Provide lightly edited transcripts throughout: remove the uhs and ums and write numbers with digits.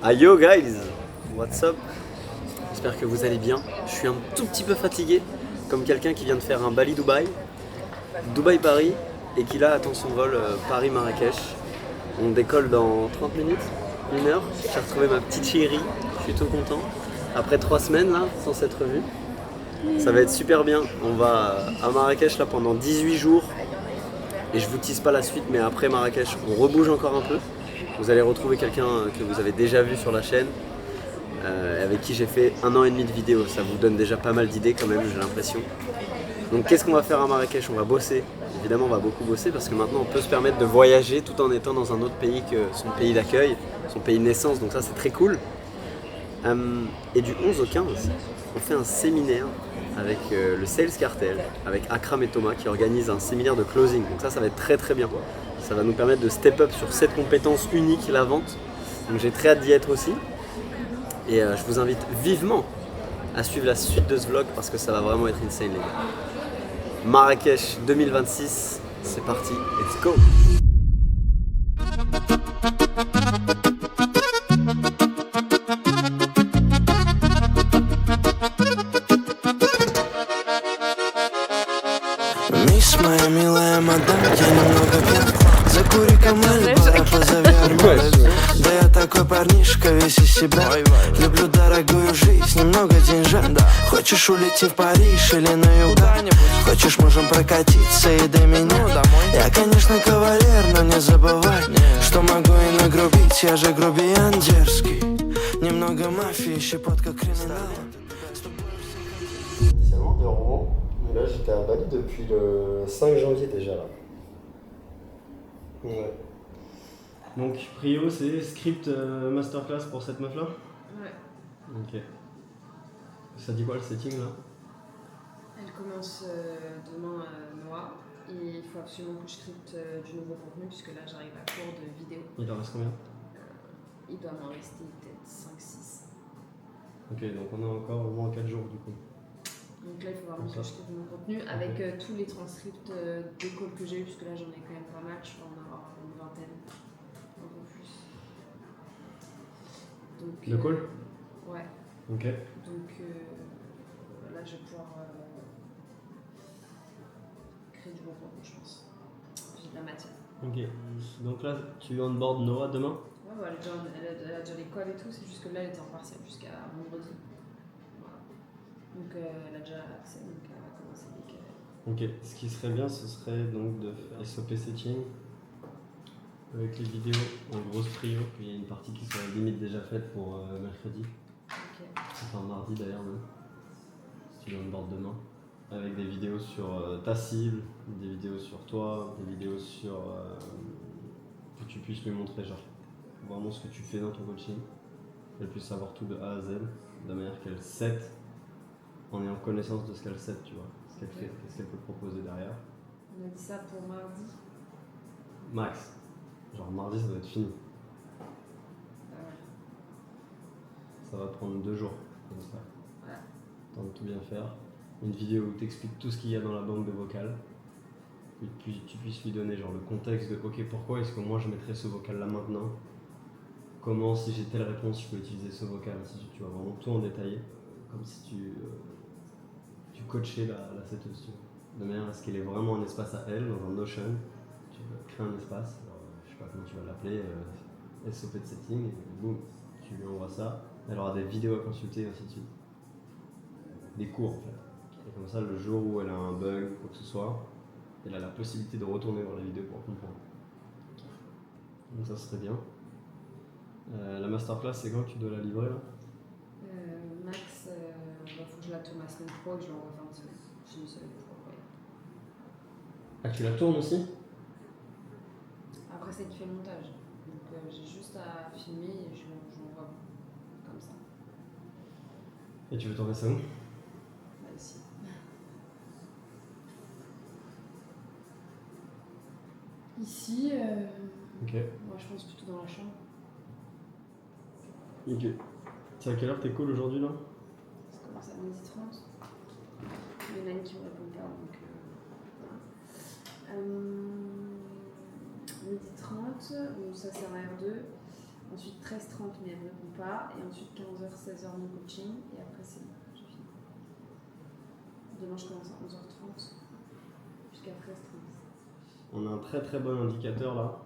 Ah yo guys, what's up? J'espère que vous allez bien. Je suis un tout petit peu fatigué, comme quelqu'un qui vient de faire un Bali-Dubaï, Dubaï-Paris, et qui là attend son vol Paris-Marrakech. On décolle dans 30 minutes, 1 heure. J'ai retrouvé ma petite chérie, je suis tout content. Après 3 semaines là, sans s'être vu. Ça va être super bien. On va à Marrakech là pendant 18 jours. Et je vous tease pas la suite, mais après Marrakech, on rebouge encore un peu. Vous allez retrouver quelqu'un que vous avez déjà vu sur la chaîne, avec qui j'ai fait 1 an et demi de vidéo. Ça vous donne déjà pas mal d'idées quand même, j'ai l'impression. Donc qu'est-ce qu'on va faire à Marrakech? On va bosser. Évidemment, on va beaucoup bosser parce que maintenant on peut se permettre de voyager tout en étant dans un autre pays que son pays d'accueil, son pays de naissance. Donc ça, c'est très cool. Et du 11 au 15, on fait un séminaire avec le Sales Cartel, avec Akram et Thomas qui organisent un séminaire de closing. Donc ça va être très très bien. Ça va nous permettre de step up sur cette compétence unique, la vente. Donc j'ai très hâte d'y être aussi. Et je vous invite vivement à suivre la suite de ce vlog parce que ça va vraiment être insane les gars. Marrakech 2026, c'est parti, let's go! Моя милая мадам, я немного пьян. Закури-ка Мальборо, позови Армана. Да я такой парнишка, весь из себя. Люблю дорогую жизнь, немного деньжат. Хочешь улети в Париж или на юга? Хочешь, можем прокатиться и до меня. Я, конечно, кавалер, но не забывай, что могу и нагрубить, я же грубиян дерзкий. Немного мафии, щепотка криминала. Initialement de Rouen, mais là j'étais à Bali depuis le 5 janvier déjà là. Ouais. Donc Prio c'est script masterclass pour cette meuf là? Ouais. Ok. Ça dit quoi le setting là? Elle commence demain à Noah et il faut absolument que je scripte du nouveau contenu puisque là j'arrive à court de vidéo. Il en reste combien? Il doit m'en rester peut-être 5-6. Ok, donc on a encore au moins 4 jours du coup. Donc là il faut vraiment que je scripte mon contenu avec tous les transcripts des calls que j'ai eu puisque là j'en ai quand même pas mal, je vais en avoir une vingtaine, un peu plus. Donc, Le call? Ouais. Ok. Donc là je vais pouvoir créer du bon contenu je pense. J'ai de la matière. Ok. Donc là tu onboard Noah demain? Ouais, bah, elle a déjà les calls et tout, c'est juste que là elle était en partiel jusqu'à vendredi. Voilà. Donc elle a déjà accès, donc elle va commencer dès qu'elle. Ok, ce qui serait bien ce serait donc de faire SOP setting avec les vidéos en grosse prio, qu'il y a une partie qui soit limite déjà faite pour mercredi. Ok. Enfin mardi d'ailleurs même, si tu onboard demain. Avec des vidéos sur ta cible, des vidéos sur toi, des vidéos sur que tu puisses lui montrer genre vraiment ce que tu fais dans ton coaching, qu'elle puisse savoir tout de A à Z, de manière qu'elle set en ayant connaissance de ce qu'elle set, tu vois, ce qu'elle fait, qu'est-ce qu'elle peut proposer derrière. On a dit ça pour mardi. Max, genre mardi ça doit être fini. Ça va prendre 2 jours comme ça. Ouais. Temps de tout bien faire. Une vidéo où tu expliques tout ce qu'il y a dans la banque de vocal. Et puis tu puisses lui donner genre le contexte de ok pourquoi est-ce que moi je mettrais ce vocal là maintenant. Comment si j'ai telle réponse je peux utiliser ce vocal. Si tu vois vraiment tout en détaillé. Comme si tu coachais la setteuse. Tu vois. De manière à ce qu'elle ait vraiment un espace à elle dans un Notion. Tu crées un espace. Alors, je sais pas comment tu vas l'appeler. SOP de setting. Et boum, tu lui envoies ça. Elle aura des vidéos à consulter et ainsi de suite. Des cours en fait. Et comme ça, le jour où elle a un bug ou quoi que ce soit, elle a la possibilité de retourner voir la vidéo pour comprendre. Donc ça serait bien. La masterclass, c'est quand tu dois la livrer là? Max, faut que je la tourne la semaine pro et que je l'envoie fin de semaine. J'ai une semaine pour envoyer. Ah, tu la tournes aussi? Après, c'est qui fait le montage. Donc j'ai juste à filmer et je l'envoie comme ça. Et tu veux tourner ça où? Bah, ici. Ici, Ok. moi je pense plutôt dans la chambre. Ok. C'est à quelle heure t'es cool aujourd'hui là? Ça commence à 12h30. Il y en a une qui me répond pas donc. Voilà. 12h30, donc ça c'est en R2. Ensuite 13h30 mais elle ne répond pas. Et ensuite 15h, 16h mon coaching. Et après c'est bon, j'ai fini. Demain je commence à 11h30 jusqu'à 13h30. On a un très très bon indicateur là,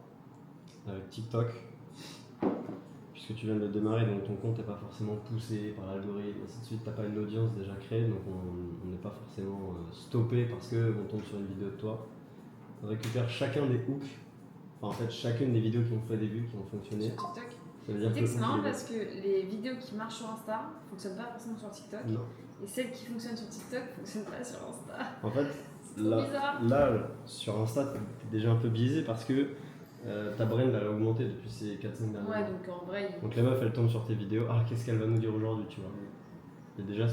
avec TikTok. Puisque tu viens de le démarrer, donc ton compte n'est pas forcément poussé par l'algorithme, ainsi de suite, tu n'as pas une audience déjà créée, donc on n'est pas forcément stoppé parce qu'on tombe sur une vidéo de toi. On récupère chacun des hooks, enfin en fait chacune des vidéos qui ont fait des vues, qui ont fonctionné. Sur TikTok. Ça veut dire C'est marrant parce que les vidéos qui marchent sur Insta ne fonctionnent pas forcément sur TikTok. Non. Et celles qui fonctionnent sur TikTok ne fonctionnent pas sur Insta. En fait, C'est trop bizarre. là, sur Insta, t'es déjà un peu biaisé parce que ta brand elle a augmenté depuis ces 4-5 dernières Ouais, années. donc en vrai, Donc la meuf elle tombe sur tes vidéos, ah qu'est-ce qu'elle va nous dire aujourd'hui, tu vois. Il y a déjà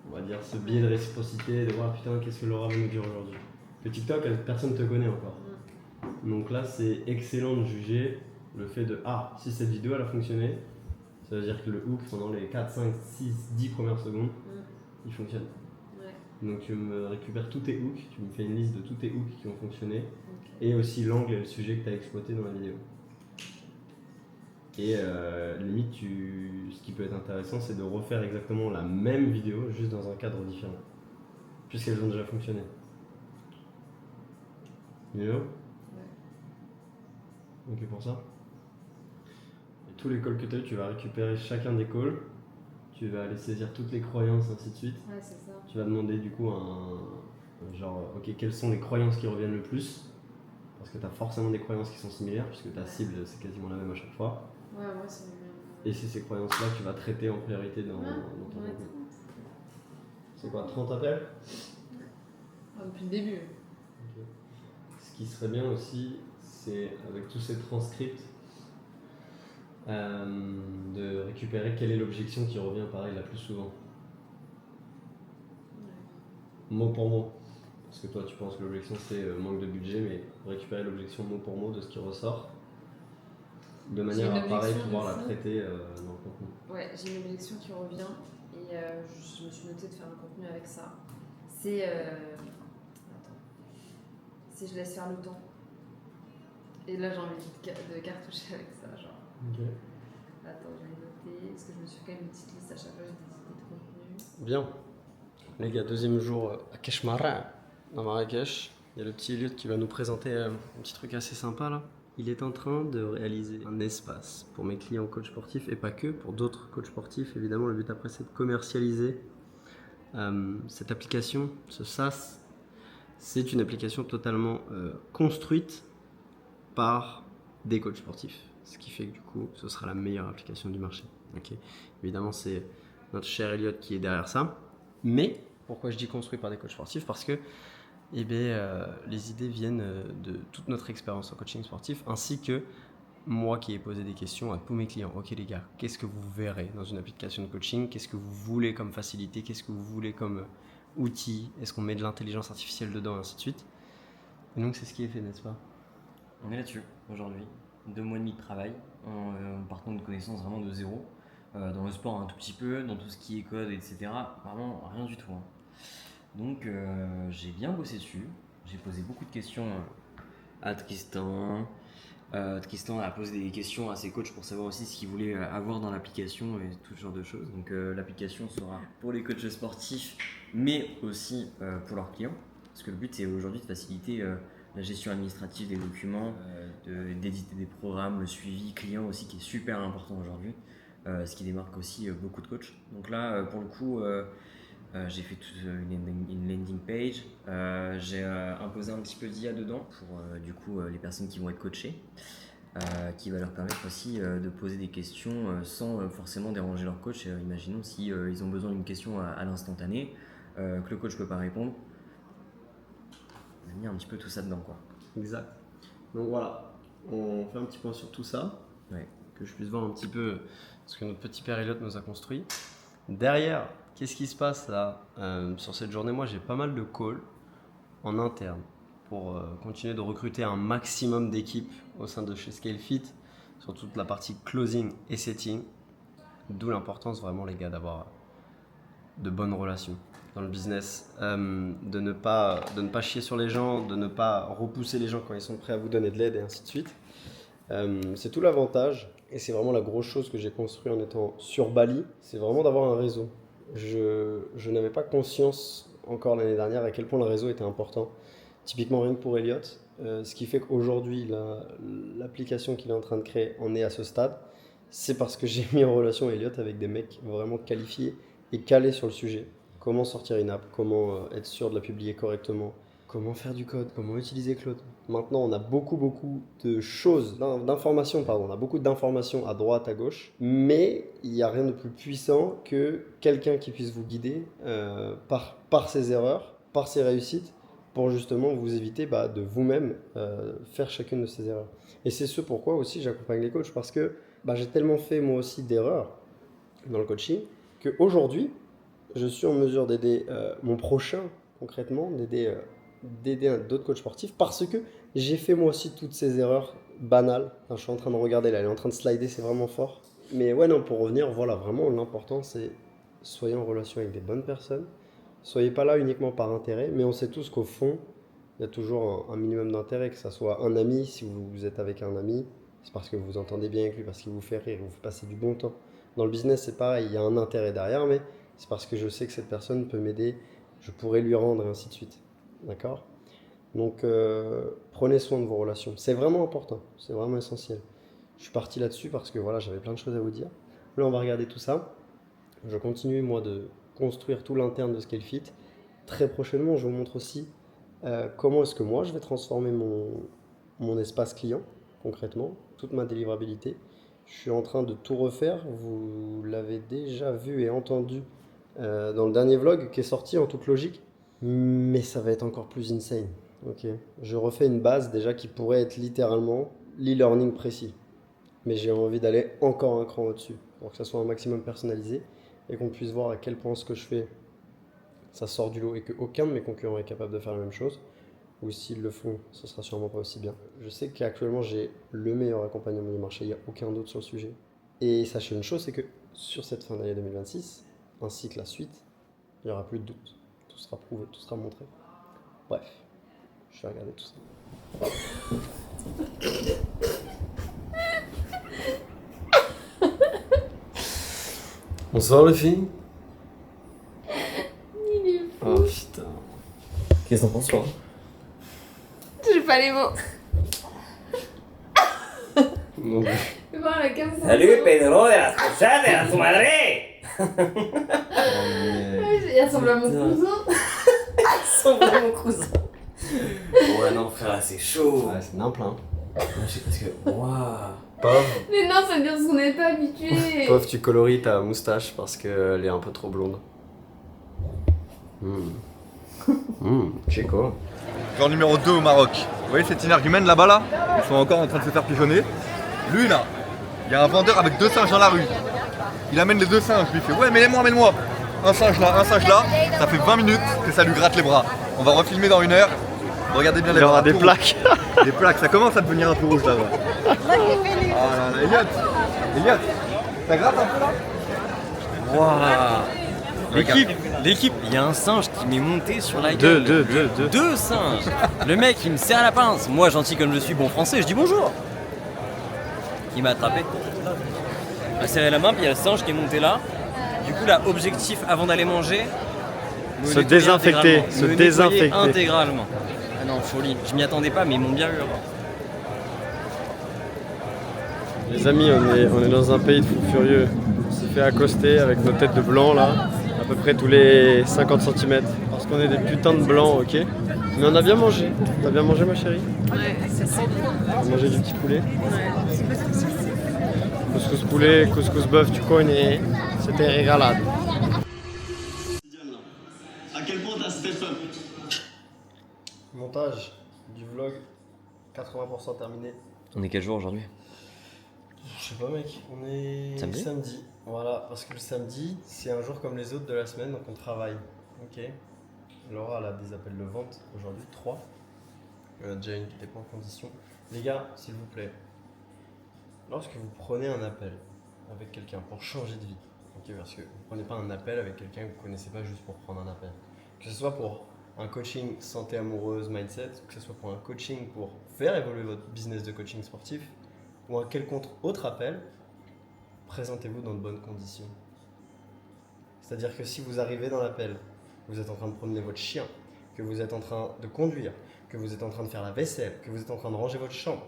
on va dire ce biais de réciprocité, de voir putain qu'est-ce que Laura va nous dire aujourd'hui. Que TikTok, personne ne te connaît encore. Donc là c'est excellent de juger le fait de, ah si cette vidéo elle a fonctionné, ça veut dire que le hook pendant les 4, 5, 6, 10 premières secondes, il fonctionne. Ouais. Donc tu me récupères tous tes hooks, tu me fais une liste de tous tes hooks qui ont fonctionné, Okay. et aussi l'angle et le sujet que tu as exploité dans la vidéo. Et limite, ce qui peut être intéressant, c'est de refaire exactement la même vidéo, juste dans un cadre différent, puisqu'elles ont déjà fonctionné. You know? Ok pour ça. Et tous les calls que tu as eu, tu vas récupérer chacun des calls, tu vas aller saisir toutes les croyances, ainsi de suite. Ouais, c'est ça. Tu vas demander du coup genre, ok, quelles sont les croyances qui reviennent le plus? Parce que tu as forcément des croyances qui sont similaires, puisque ta cible c'est quasiment la même à chaque fois. Ouais, moi c'est le même. Et c'est ces croyances-là que tu vas traiter en priorité dans ton Ouais, contenu. C'est quoi, 30 appels? Depuis le début. Ok. Ce qui serait bien aussi, c'est avec tous ces transcripts, de récupérer quelle est l'objection qui revient pareil la plus souvent. Mot pour mot. Parce que toi tu penses que l'objection c'est manque de budget, mais récupérer l'objection mot pour mot de ce qui ressort, de manière à pareil pouvoir la traiter dans le contenu. Ouais, j'ai une objection qui revient et je me suis noté de faire un contenu avec ça. C'est. Attends. Si je laisse faire le temps. Et là j'ai envie de cartoucher avec ça, genre. Ok. Attends, je vais noter. Parce que je me suis fait quand même une petite liste à chaque fois, j'ai des idées de contenu. Bien. Les gars, deuxième jour à Keshmara, dans Marrakech. Il y a le petit Elliot qui va nous présenter un petit truc assez sympa là. Il est en train de réaliser un espace pour mes clients coachs sportifs et pas que, pour d'autres coachs sportifs. Évidemment, le but après c'est de commercialiser cette application, ce SaaS. C'est une application totalement construite par des coachs sportifs. Ce qui fait que du coup, ce sera la meilleure application du marché. Okay. Évidemment, c'est notre cher Elliot qui est derrière ça. Mais pourquoi je dis construit par des coachs sportifs? Parce que les idées viennent de toute notre expérience en coaching sportif, ainsi que moi qui ai posé des questions à tous mes clients. Ok les gars, qu'est-ce que vous verrez dans une application de coaching? Qu'est-ce que vous voulez comme facilité? Qu'est-ce que vous voulez comme outil? Est-ce qu'on met de l'intelligence artificielle dedans, et ainsi de suite? Et donc c'est ce qui est fait, n'est-ce pas? On est là-dessus aujourd'hui, 2 mois et demi de travail, en partant de connaissances vraiment de zéro, dans le sport un tout petit peu, dans tout ce qui est code, etc. Vraiment rien du tout. Hein. Donc j'ai bien bossé dessus, j'ai posé beaucoup de questions à Tristan. Tristan a posé des questions à ses coachs pour savoir aussi ce qu'ils voulaient avoir dans l'application et tout ce genre de choses. Donc l'application sera pour les coachs sportifs, mais aussi pour leurs clients. Parce que le but c'est aujourd'hui de faciliter la gestion administrative des documents, d'éditer des programmes, le suivi client aussi qui est super important aujourd'hui, ce qui démarque aussi beaucoup de coachs. Donc là pour le coup j'ai fait toute une landing page, j'ai imposé un petit peu d'IA dedans pour du coup les personnes qui vont être coachées, qui va leur permettre aussi de poser des questions sans forcément déranger leur coach. Imaginons si ils ont besoin d'une question à l'instantané, que le coach ne peut pas répondre. On a mis un petit peu tout ça dedans quoi. Exact. Donc voilà, on fait un petit point sur tout ça, que je puisse voir un petit peu ce que notre petit père Elliot nous a construit. Derrière, qu'est-ce qui se passe là sur cette journée? Moi j'ai pas mal de calls en interne pour continuer de recruter un maximum d'équipes au sein de chez ScaleFit sur toute la partie closing et setting, d'où l'importance vraiment les gars d'avoir de bonnes relations dans le business, de ne pas chier sur les gens, de ne pas repousser les gens quand ils sont prêts à vous donner de l'aide et ainsi de suite. C'est tout l'avantage, et c'est vraiment la grosse chose que j'ai construit en étant sur Bali, c'est vraiment d'avoir un réseau. Je n'avais pas conscience encore l'année dernière à quel point le réseau était important. Typiquement rien que pour Elliot, ce qui fait qu'aujourd'hui l'application qu'il est en train de créer en est à ce stade, c'est parce que j'ai mis en relation Elliot avec des mecs vraiment qualifiés et calés sur le sujet. Comment sortir une app, comment être sûr de la publier correctement, comment faire du code, comment utiliser Claude. Maintenant, on a beaucoup de choses, d'informations, pardon, on a beaucoup d'informations à droite, à gauche, mais il n'y a rien de plus puissant que quelqu'un qui puisse vous guider par ses erreurs, par ses réussites, pour justement vous éviter de vous-même faire chacune de ces erreurs. Et c'est ce pourquoi aussi j'accompagne les coachs, parce que j'ai tellement fait moi aussi d'erreurs dans le coaching, qu'aujourd'hui, je suis en mesure d'aider mon prochain, concrètement, d'aider d'autres coachs sportifs, parce que j'ai fait moi aussi toutes ces erreurs banales. Enfin, je suis en train de regarder là, elle est en train de slider, c'est vraiment fort. Mais ouais, non, pour revenir, voilà, vraiment l'important c'est soyez en relation avec des bonnes personnes. Soyez pas là uniquement par intérêt, mais on sait tous qu'au fond, il y a toujours un minimum d'intérêt, que ça soit un ami, si vous êtes avec un ami, c'est parce que vous vous entendez bien avec lui, parce qu'il vous fait rire, vous fait passer du bon temps. Dans le business, c'est pareil, il y a un intérêt derrière, mais c'est parce que je sais que cette personne peut m'aider, je pourrais lui rendre, et ainsi de suite. D'accord ? Donc, prenez soin de vos relations. C'est vraiment important, c'est vraiment essentiel. Je suis parti là-dessus parce que voilà, j'avais plein de choses à vous dire. Là, on va regarder tout ça. Je continue, moi, de construire tout l'interne de Scalefit. Très prochainement, je vous montre aussi comment est-ce que moi, je vais transformer mon espace client, concrètement, toute ma délivrabilité. Je suis en train de tout refaire. Vous l'avez déjà vu et entendu dans le dernier vlog qui est sorti en toute logique. Mais ça va être encore plus insane. Okay. Je refais une base déjà qui pourrait être littéralement l'e-learning précis. Mais j'ai envie d'aller encore un cran au-dessus pour que ça soit un maximum personnalisé et qu'on puisse voir à quel point ce que je fais, ça sort du lot et qu'aucun de mes concurrents est capable de faire la même chose. Ou s'ils le font, ce sera sûrement pas aussi bien. Je sais qu'actuellement j'ai le meilleur accompagnement du marché, il n'y a aucun doute sur le sujet. Et sachez une chose, c'est que sur cette fin d'année 2026, ainsi que la suite, il n'y aura plus de doute. Tout sera prouvé, tout sera montré. Bref, je vais regarder tout ça. Bonsoir les filles. Oh putain. Qu'est-ce que t'en penses, toi? J'ai pas les mots. Non plus. Mais bon, la carte, Salut Pedro de las cruzadas, a tu madre! Il ressemble à mon cousin. Son vraiment cousin. Ouais, non, frère, là, c'est chaud. Ouais, c'est un plein. Je sais parce que. Waouh! Mais non, ça veut dire qu'on n'est pas habitué. Pauvre, tu coloris ta moustache parce qu'elle est un peu trop blonde. Chico. Joueur numéro 2 au Maroc. Vous voyez cette énergumène là-bas là? Ils sont encore en train de se faire pigeonner. Lui là, il y a un vendeur avec 2 singes dans la rue. Il amène les 2 singes, lui il fait ouais mets-les-moi. Un singe là, ça fait 20 minutes que ça lui gratte les bras. On va refilmer dans 1 heure. Regardez bien les bras. Il y aura des plaques. Des plaques, ça commence à devenir un peu rouge là-bas. Ah là là, Elliot, ça gratte un peu là? Waouh. L'équipe, il y a un singe qui m'est monté sur la gueule. Deux singes. Le mec, il me serre la pince. Moi, gentil comme je suis, bon français, je dis bonjour. Il m'a attrapé. Il m'a serré la main, puis il y a le singe qui est monté là. Du coup, là, objectif avant d'aller manger, Se désinfecter. intégralement. Ah non, folie. Je m'y attendais pas, mais ils m'ont bien eu. Les amis, on est dans un pays de fous furieux. On s'est fait accoster avec nos têtes de blanc là, à peu près tous les 50 cm. Parce qu'on est des putains de blancs, ok? Mais on a bien mangé. T'as bien mangé ma chérie? Ouais, c'est ça. On a mangé du petit poulet. Couscous poulet, couscous bœuf, tu connais. C'était régalade. À quel point t'as step up? Montage du vlog, 80% terminé. On est quel jour aujourd'hui? Je sais pas mec, on est Samedi. Voilà, parce que le samedi, c'est un jour comme les autres de la semaine, donc on travaille. Ok. Laura elle a des appels de vente aujourd'hui, 3. Il y en a déjà une qui n'était pas en condition. Les gars, s'il vous plaît, lorsque vous prenez un appel avec quelqu'un pour changer de vie, ok, parce que vous prenez pas un appel avec quelqu'un que vous connaissez pas juste pour prendre un appel. Que ce soit pour un coaching santé amoureuse, mindset, que ce soit pour un coaching pour faire évoluer votre business de coaching sportif, ou un quelconque autre appel, présentez-vous dans de bonnes conditions. C'est-à-dire que si vous arrivez dans l'appel, vous êtes en train de promener votre chien, que vous êtes en train de conduire, que vous êtes en train de faire la vaisselle, que vous êtes en train de ranger votre chambre,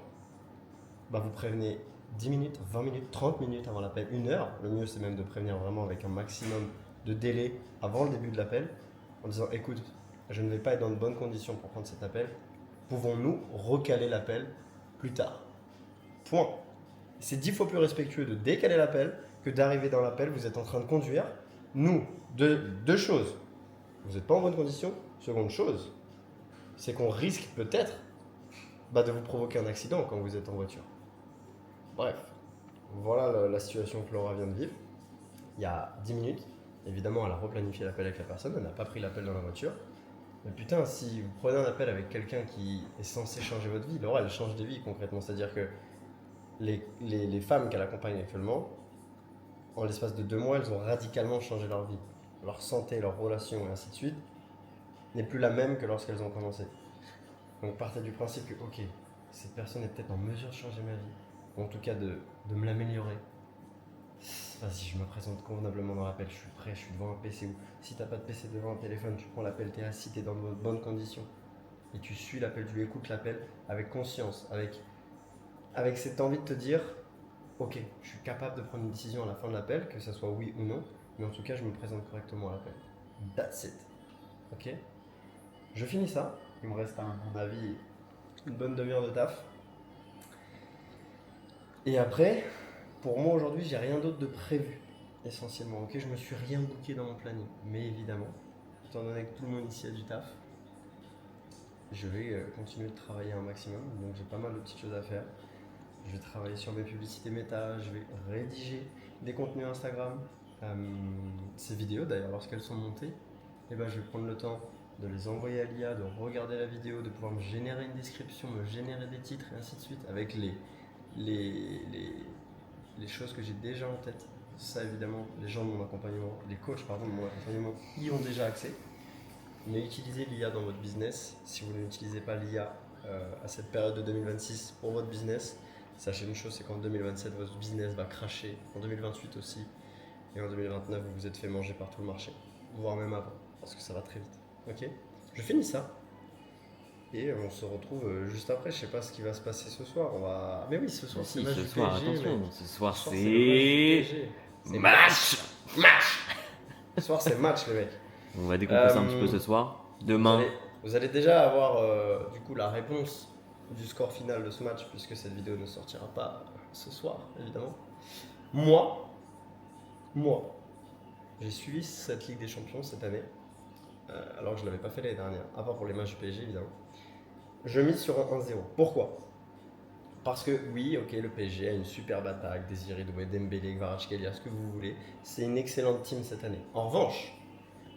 bah vous prévenez 10 minutes, 20 minutes, 30 minutes avant l'appel, 1 heure. Le mieux, c'est même de prévenir vraiment avec un maximum de délai avant le début de l'appel, en disant « Écoute, je ne vais pas être dans de bonnes conditions pour prendre cet appel. Pouvons-nous recaler l'appel plus tard ?» Point. C'est 10 fois plus respectueux de décaler l'appel que d'arriver dans l'appel, vous êtes en train de conduire. Nous, deux choses. Vous n'êtes pas en bonne condition. Seconde chose, c'est qu'on risque peut-être de vous provoquer un accident quand vous êtes en voiture. Bref, voilà la situation que Laura vient de vivre. Il y a 10 minutes, évidemment, elle a replanifié l'appel avec la personne, elle n'a pas pris l'appel dans la voiture. Mais putain, si vous prenez un appel avec quelqu'un qui est censé changer votre vie, Laura, elle change des vies concrètement. C'est-à-dire que les femmes qu'elle accompagne actuellement, en l'espace de 2 mois, elles ont radicalement changé leur vie. Leur santé, leur relation et ainsi de suite n'est plus la même que lorsqu'elles ont commencé. Donc partez du principe que, ok, cette personne est peut-être en mesure de changer ma vie, ou en tout cas de me l'améliorer. Vas-y, je me présente convenablement dans l'appel, je suis prêt, je suis devant un PC, ou si t'as pas de PC devant un téléphone, tu prends l'appel, t'es assis, t'es dans de bonnes conditions, et tu suis l'appel, tu écoutes l'appel avec conscience, avec cette envie de te dire, ok, je suis capable de prendre une décision à la fin de l'appel, que ça soit oui ou non, mais en tout cas, je me présente correctement à l'appel. That's it. Ok ? Je finis ça. Il me reste, à mon avis, une bonne demi-heure de taf. Et après, pour moi aujourd'hui, j'ai rien d'autre de prévu, essentiellement. Ok, je me suis rien booké dans mon planning. Mais évidemment, étant donné que tout le monde ici a du taf, je vais continuer de travailler un maximum. Donc j'ai pas mal de petites choses à faire. Je vais travailler sur mes publicités méta, je vais rédiger des contenus Instagram. Ces vidéos d'ailleurs, lorsqu'elles sont montées, je vais prendre le temps de les envoyer à l'IA, de regarder la vidéo, de pouvoir me générer une description, me générer des titres et ainsi de suite, avec les choses que j'ai déjà en tête. Ça évidemment, les gens de mon accompagnement, les coachs de mon accompagnement y ont déjà accès. Mais utilisez l'IA dans votre business. Si vous n'utilisez pas l'IA à cette période de 2026 pour votre business, sachez une chose, c'est qu'en 2027, votre business va cracher, en 2028 aussi, et en 2029, vous vous êtes fait manger par tout le marché, voire même avant, parce que ça va très vite. Ok, je finis ça et on se retrouve juste après. Je sais pas ce qui va se passer ce soir. Mais oui, ce soir c'est match du PSG. Attention, ce soir c'est match. Ce soir c'est match les mecs. On va décompresser un petit peu ce soir. Demain. Vous allez déjà avoir du coup la réponse du score final de ce match puisque cette vidéo ne sortira pas ce soir évidemment. Moi, j'ai suivi cette Ligue des Champions cette année. Alors que je ne l'avais pas fait l'année dernière, à part pour les matchs du PSG évidemment. Je mise sur un 1-0. Pourquoi ? Parce que oui, ok, le PSG a une superbe attaque, Désiré Doué, Dembélé, Kvaratskhelia, ce que vous voulez. C'est une excellente team cette année. En revanche,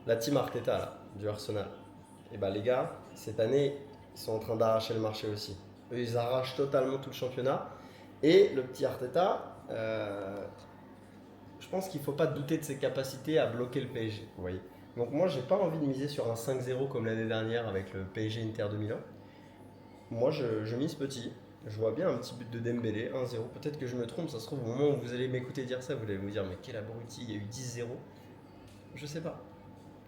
la team Arteta là, du Arsenal, les gars, cette année, ils sont en train d'arracher le marché aussi. Eux, ils arrachent totalement tout le championnat. Et le petit Arteta, je pense qu'il ne faut pas douter de ses capacités à bloquer le PSG, vous voyez. Donc moi, j'ai pas envie de miser sur un 5-0 comme l'année dernière avec le PSG Inter de Milan. Moi, je mise petit. Je vois bien un petit but de Dembélé, 1-0. Peut-être que je me trompe, ça se trouve, au moment où vous allez m'écouter dire ça, vous allez vous dire, mais quel abruti, il y a eu 10-0. Je sais pas.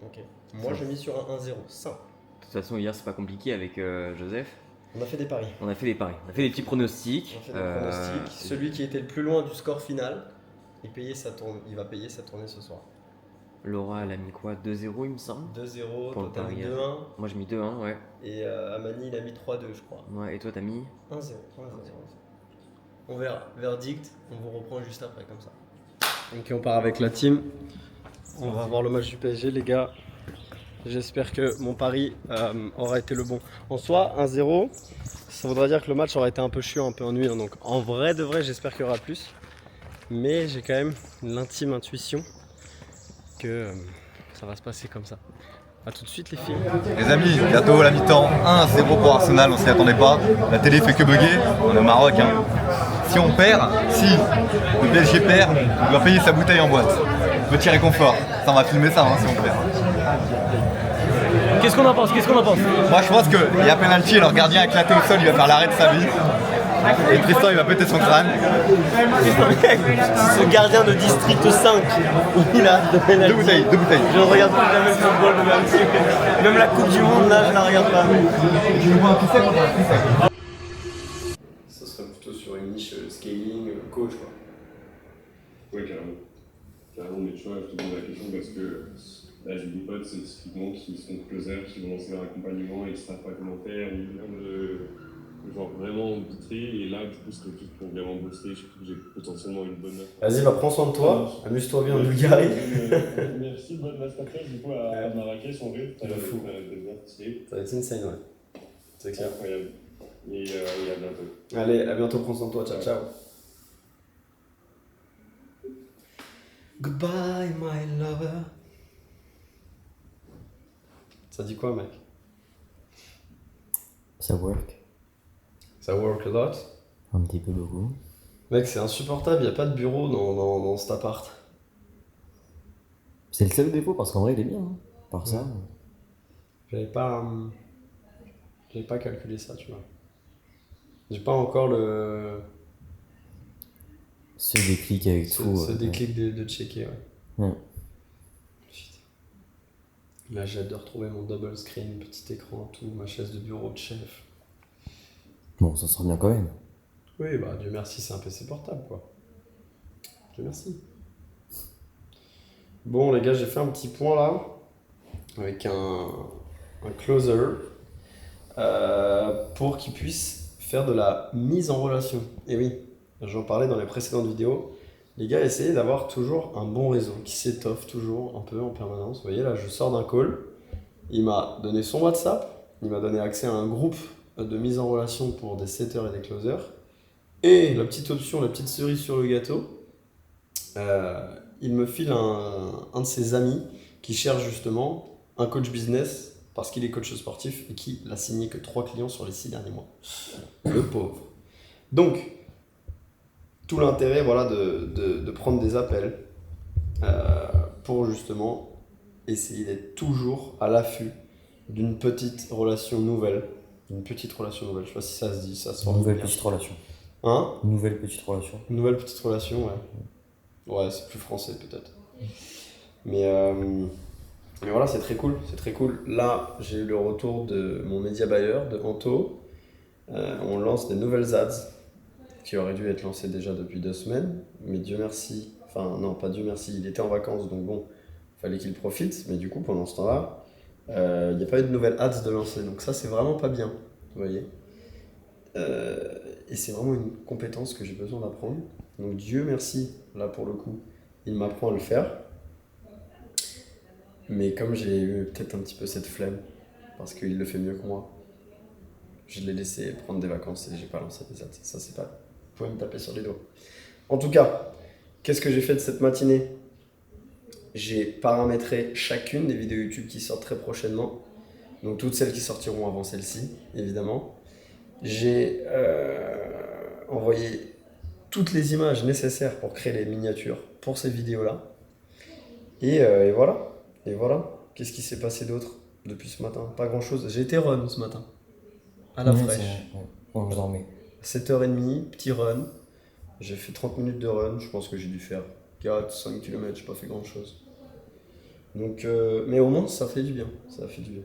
Ok. Moi, je mise sur un 1-0, simple. De toute façon, hier, c'est pas compliqué avec Joseph. On a fait des paris. On a fait des petits pronostics. Celui qui était le plus loin du score final, il va payer sa tournée ce soir. Laura, elle a mis quoi ? 2-0, il me semble. 2-0, pour toi t'as mis 2-1. Moi, j'ai mis 2-1, ouais. Et Amani, il a mis 3-2, je crois. Ouais, et toi, t'as mis 1-0. On verra. Verdict, on vous reprend juste après, comme ça. Ok, on part avec la team. On va voir le match du PSG, les gars. J'espère que mon pari aura été le bon. En soi, 1-0, ça voudrait dire que le match aura été un peu chiant, un peu ennuyant. Donc, en vrai de vrai, j'espère qu'il y aura plus. Mais j'ai quand même l'intime intuition que ça va se passer comme ça. A tout de suite les filles. Les amis, bientôt la mi-temps, 1-0 pour Arsenal, on s'y attendait pas. La télé fait que bugger, on est au Maroc. Si on perd, si le PSG perd, on doit payer sa bouteille en boîte. Petit réconfort, ça on va filmer ça si on perd. Qu'est-ce qu'on en pense ? Moi je pense qu'il y a penalty et leur gardien a éclaté au sol, il va faire l'arrêt de sa vie. Et Tristan il va péter son crâne. Ce gardien de district 5, il a de pénalty. Deux bouteilles. Je ne regarde plus jamais le football, même la Coupe du Monde, là, je la regarde pas. Ça serait plutôt sur une niche scaling, coach, quoi. Ouais, carrément. Carrément, mais tu vois, je te pose la question parce que là, j'ai des potes, c'est typiquement qui sont closers, qui vont lancer leur accompagnement et qui savent pas comment faire, ils viennent de genre vraiment vitré, et là, du coup, ce serait juste pour vraiment bosser, surtout que j'ai potentiellement une bonne note. Vas-y, va, prends soin de toi, amuse-toi bien en Bulgarie. Merci, bonne masterclass du coup à Marrakech en vrai. De fou. Ça va être insane, ouais. C'est clair. Incroyable. Et à bientôt. Allez, à bientôt, prends soin de toi, ciao, ciao. Goodbye, my lover. Ça dit quoi, mec? Ça work. Ça work a lot. Un petit peu beaucoup. Mec, c'est insupportable, y a pas de bureau dans cet appart. C'est le seul défaut parce qu'en vrai il est bien. Hein. Par ça. J'avais pas calculé ça, tu vois. J'ai pas encore Ce déclic avec tout. Ce déclic de checker, ouais. Ouais. Putain. Là, j'ai hâte de retrouver mon double screen, petit écran, tout, ma chaise de bureau de chef. Bon, ça sera bien quand même. Oui, bah, Dieu merci, c'est un PC portable, quoi. Dieu merci. Bon, les gars, j'ai fait un petit point, là, avec un closer, pour qu'il puisse faire de la mise en relation. Et oui, j'en parlais dans les précédentes vidéos. Les gars, essayez d'avoir toujours un bon réseau qui s'étoffe toujours un peu en permanence. Vous voyez, là, je sors d'un call. Il m'a donné son WhatsApp. Il m'a donné accès à un groupe de mise en relation pour des setters et des closers. Et la petite option, la petite cerise sur le gâteau, il me file un de ses amis qui cherche justement un coach business parce qu'il est coach sportif et qui n'a signé que 3 clients sur les 6 derniers mois. Le pauvre. Donc, tout l'intérêt, voilà, de prendre des appels pour justement essayer d'être toujours à l'affût d'une petite relation nouvelle. Une petite relation nouvelle, je sais pas si ça se dit, ça se forme. Nouvelle petite relation. Hein? Nouvelle petite relation. Une nouvelle petite relation, ouais. Ouais, c'est plus français peut-être. Mais voilà, c'est très cool, c'est très cool. Là, j'ai eu le retour de mon média buyer, de Anto. On lance des nouvelles ads qui auraient dû être lancées déjà depuis 2 semaines. Mais Dieu merci, enfin non, pas Dieu merci, il était en vacances, donc bon, fallait qu'il profite. Mais du coup, pendant ce temps-là, il n'y a pas eu de nouvelles ads de lancer. Donc ça, c'est vraiment pas bien, vous voyez. Et c'est vraiment une compétence que j'ai besoin d'apprendre. Donc Dieu merci, là pour le coup, il m'apprend à le faire. Mais comme j'ai eu peut-être un petit peu cette flemme, parce qu'il le fait mieux que moi, je l'ai laissé prendre des vacances et j'ai pas lancé des ads. Ça, c'est pas... Vous pouvez me taper sur les doigts. En tout cas, qu'est-ce que j'ai fait de cette matinée? J'ai paramétré chacune des vidéos YouTube qui sortent très prochainement. Donc toutes celles qui sortiront avant celle-ci, évidemment. J'ai envoyé toutes les images nécessaires pour créer les miniatures pour ces vidéos-là. Et voilà. Et voilà. Qu'est-ce qui s'est passé d'autre depuis ce matin? Pas grand-chose. J'ai été run ce matin. À la fraîche. On dormait. 7h30, petit run. J'ai fait 30 minutes de run. Je pense que j'ai dû faire 4-5 km. J'ai pas fait grand-chose. Donc, mais au moins, ça fait du bien. Ça fait du bien.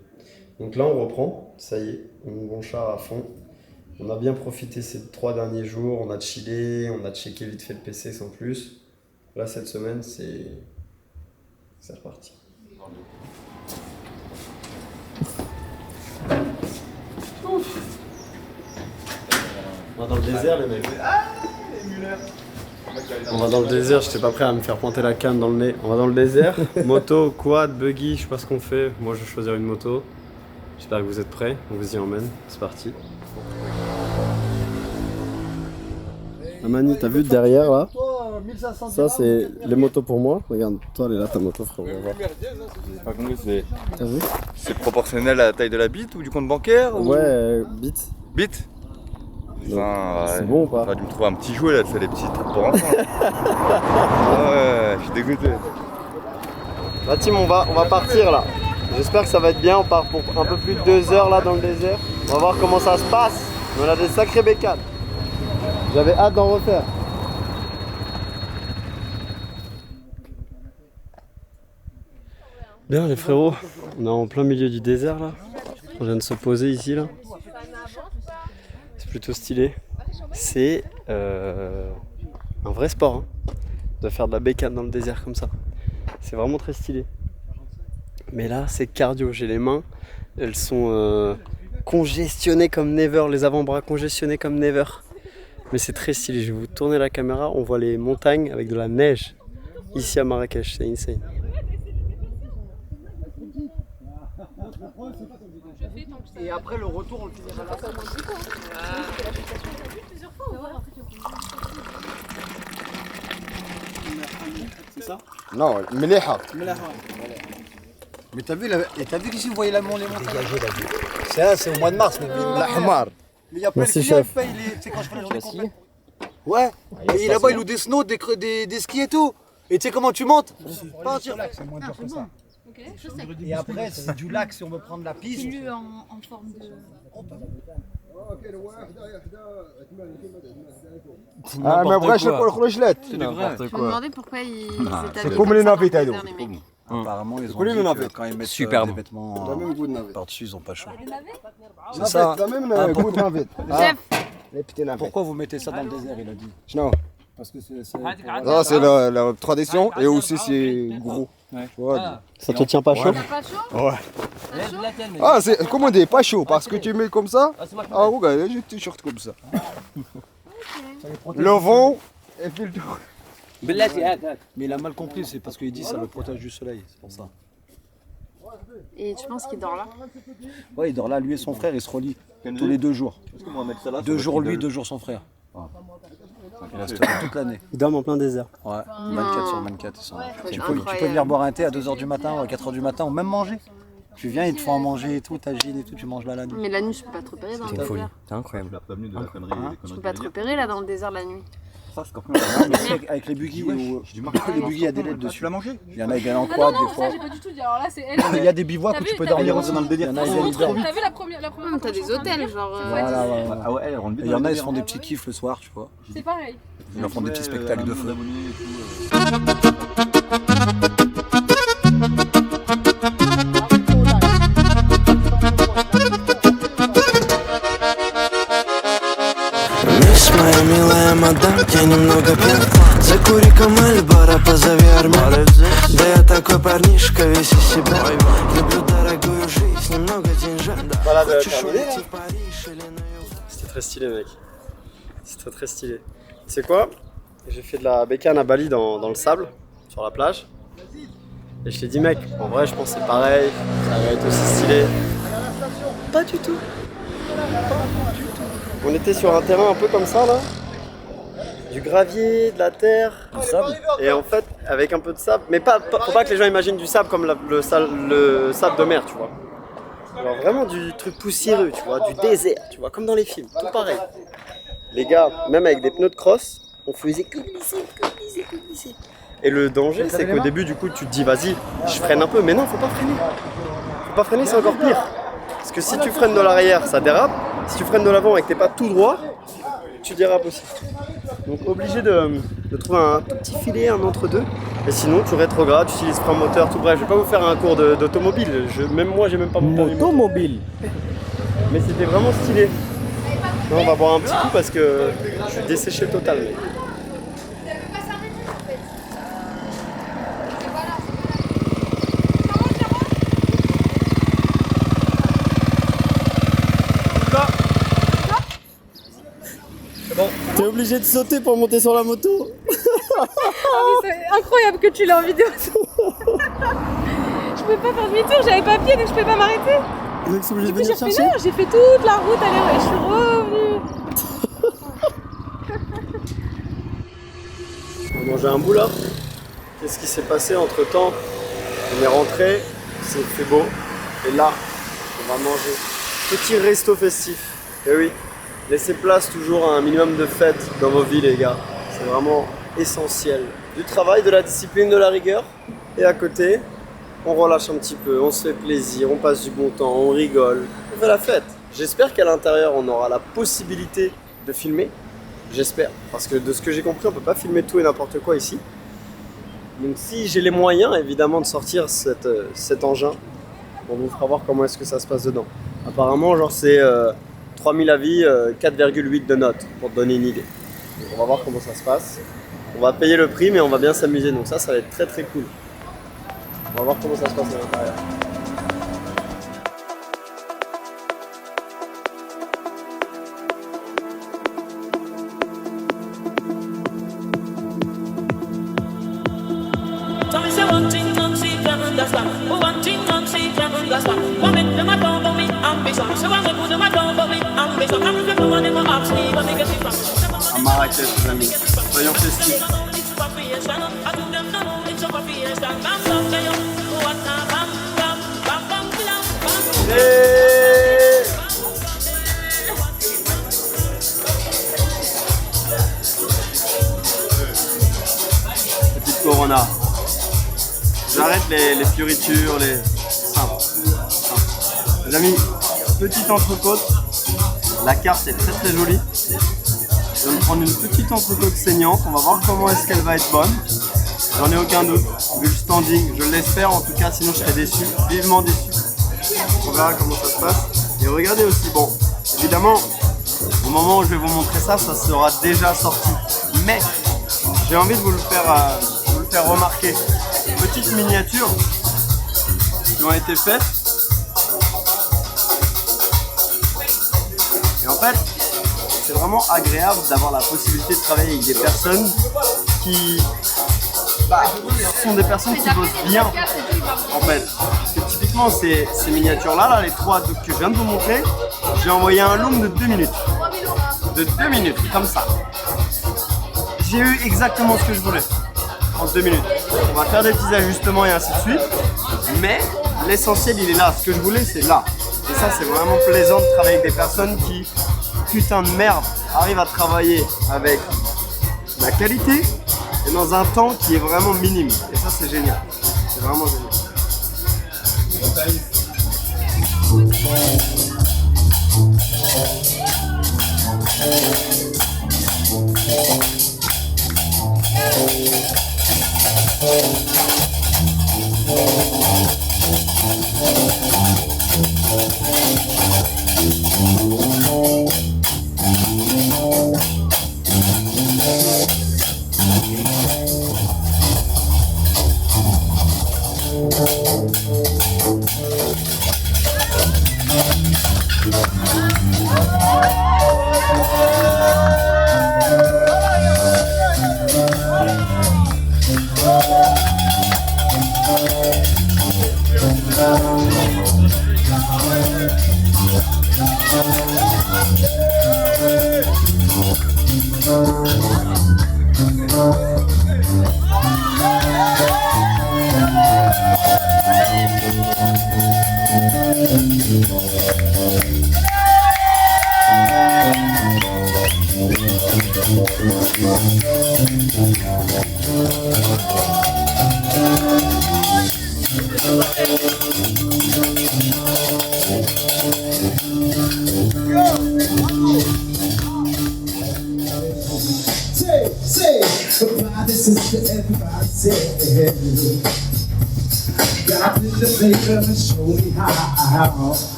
Donc là, on reprend. Ça y est, on bon char à fond. On a bien profité ces 3 derniers jours. On a chillé, on a checké vite fait le PC sans plus. Là, cette semaine, c'est reparti. On va dans le désert, les mecs. On va dans le désert, j'étais pas prêt à me faire pointer la canne dans le nez. On va dans le désert, moto, quad, buggy, je sais pas ce qu'on fait. Moi, je vais choisir une moto. J'espère que vous êtes prêts, on vous y emmène. C'est parti. Amani, t'as vu derrière là? Ça, c'est les motos pour moi. Regarde, toi, elle est là, ta moto, frérot. Par contre, c'est T'as vu? proportionnel à la taille de la bite ou du compte bancaire ou... Ouais, bite. Bite. Putain, C'est bon ou pas? T'aurais dû me trouver un petit jouet là, tu fais les petits trucs pour enfants. Ah ouais, je suis dégoûté. La team, on va partir là. J'espère que ça va être bien. On part pour un peu plus de 2 heures là dans le désert. On va voir comment ça se passe. On a des sacrés bécanes. J'avais hâte d'en refaire. Bien les frérots, on est en plein milieu du désert là. On vient de se poser ici là. C'est plutôt stylé. C'est un vrai sport hein, de faire de la bécane dans le désert comme ça. C'est vraiment très stylé. Mais là c'est cardio, j'ai les mains, elles sont congestionnées comme never, les avant-bras congestionnés comme never. Mais c'est très stylé, je vais vous tourner la caméra, on voit les montagnes avec de la neige ici à Marrakech, c'est insane. Et après le retour on le finira là. C'est ça? Non, Meleha. Mais t'as vu qu'ici vous voyez les montagnes? C'est au mois de mars, mais il y a plein de clients qui payent les. Quand je fais la journée complète. Ouais, et là-bas ils louent des snows, des skis et tout. Et tu sais comment tu montes? Pas entier. C'est moins dur que ça. Et après, c'est du lac si on veut prendre la piste. C'est en forme de. Ah, mais après, je sais pas le Je me demandais pourquoi ils étaient. C'est comme les navettes, alors. Apparemment, ils ont dit que quand ils mettent des vêtements par-dessus, ils ont pas chaud. C'est ça. Pourquoi vous mettez ça dans le désert, il a dit? Non. Parce que Ça, c'est la tradition et aussi c'est gros. Ça te tient pas chaud? Pas chaud? Ouais. Ah, c'est comment on dit pas chaud parce que tu mets comme ça. Ah, regarde, j'ai un t-shirt comme ça. Le vent et puis le tour. Mais il a mal compris, c'est parce qu'il dit ça le protège du soleil, c'est pour ça. Et tu penses qu'il dort là? Ouais, il dort là, lui et son frère, ils se relient tous les 2 jours. 2 jours lui, 2 jours son frère. Il reste toute l'année. Ils dorment en plein désert. Ouais, 24 sur 24. Tu peux venir boire un thé à 2h du matin ou à 4h du matin ou même manger. Tu viens, ils te font à manger et tout, t'agines et tout, tu manges là la nuit. Mais la nuit, je peux pas te repérer dans le désert. C'est incroyable. Je peux pas te repérer là dans le désert la nuit. Avec les buggy, ouais. Les buggy, il y a des lettres dessus. Il y en a qui viennent en quad des fois. J'ai pas du tout dit. Alors là, c'est elle. Il y a des bivouacs où tu peux dormir dans le délire. T'as vu la première t'as des hôtels, genre. Ah ouais, il y en a, ils se font des petits kiffs le soir, tu vois. C'est pareil. Ils leur font des petits spectacles de feu. Моя милая мадам, я немного пьян. Закури-ка Мальборо, позови армян. Да я такой парнишка, весь из себя. Люблю дорогую жизнь, немного деньжат. Хочешь улететь в Париж или на юг? C'était très stylé mec. C'était très stylé. Tu sais quoi? J'ai fait de la bécane à Bali dans le sable, sur la plage. Et je t'ai dit mec, en vrai je pense que c'est pareil, ça va être aussi stylé. Pas du tout. On était sur un terrain un peu comme ça là, du gravier, de la terre, du sable. Et en fait, avec un peu de sable, mais faut pas que les gens imaginent du sable comme le sable de mer, tu vois. Alors vraiment du truc poussiéreux, tu vois, du désert, tu vois, comme dans les films, tout pareil. Les gars, même avec des pneus de cross, on faisait que glisser. Et le danger, c'est qu'au début, du coup, tu te dis, vas-y, je freine un peu, mais non, faut pas freiner. Faut pas freiner, c'est encore pire. Parce que si tu freines de l'arrière, ça dérape. Si tu freines de l'avant et que t'es pas tout droit, tu dérapes aussi. Donc obligé de trouver un tout petit filet, un entre-deux. Et sinon, tu rétrogrades, tu utilises frein moteur, tout bref. Je vais pas vous faire un cours d'automobile. Même moi, j'ai même pas mon permis. Automobile. Mais c'était vraiment stylé. Non, on va boire un petit coup parce que je suis desséché total. T'es obligé de sauter pour monter sur la moto. C'est incroyable que tu l'aies en vidéo. Je pouvais pas faire demi-tour, j'avais pas pied donc je pouvais pas m'arrêter. Donc c'est obligé de Du coup, venir chercher. j'ai fait toute la route, allez, je suis revenue. On a mangé un bout là. Qu'est-ce qui s'est passé entre temps? On est rentré, c'est fait beau. Et là, on va manger. Petit resto festif. Et oui, laissez place toujours à un minimum de fête dans vos vies les gars. C'est vraiment essentiel. Du travail, de la discipline, de la rigueur. Et à côté, on relâche un petit peu, on se fait plaisir, on passe du bon temps, on rigole. On fait la fête. J'espère qu'à l'intérieur, on aura la possibilité de filmer. J'espère. Parce que de ce que j'ai compris, on peut pas filmer tout et n'importe quoi ici. Donc si j'ai les moyens, évidemment, de sortir cet engin, on vous fera voir comment est-ce que ça se passe dedans. Apparemment, genre c'est 3000 avis, 4,8 de notes, pour te donner une idée. Donc, on va voir comment ça se passe. On va payer le prix, mais on va bien s'amuser. Donc ça va être très très cool. On va voir comment ça se passe à l'intérieur. À Marrakech, les amis. Soyons festifs. Petite Corona. J'arrête les fioritures, les... Simple. Les amis, petite entrecôte. La carte est très très jolie. Je vais me prendre une petite entrecôte saignante. On va voir comment est-ce qu'elle va être bonne. J'en ai aucun doute. Vu le standing, je l'espère en tout cas, sinon je serais déçu. Vivement déçu. On verra comment ça se passe. Et regardez aussi, bon, évidemment, au moment où je vais vous montrer ça, ça sera déjà sorti. Mais j'ai envie de vous le faire remarquer. Petites miniatures qui ont été faites. Et en fait, c'est vraiment agréable d'avoir la possibilité de travailler avec des personnes qui sont des personnes qui bossent bien en fait. Parce que typiquement ces miniatures-là, les trois que je viens de vous montrer, j'ai envoyé un loom de 2 minutes. De 2 minutes, comme ça. J'ai eu exactement ce que je voulais en 2 minutes. On va faire des petits ajustements et ainsi de suite. Mais l'essentiel il est là. Ce que je voulais c'est là. Et ça c'est vraiment plaisant de travailler avec des personnes qui, putain de merde, arrivent à travailler avec la qualité et dans un temps qui est vraiment minime. Et ça c'est génial. C'est vraiment génial.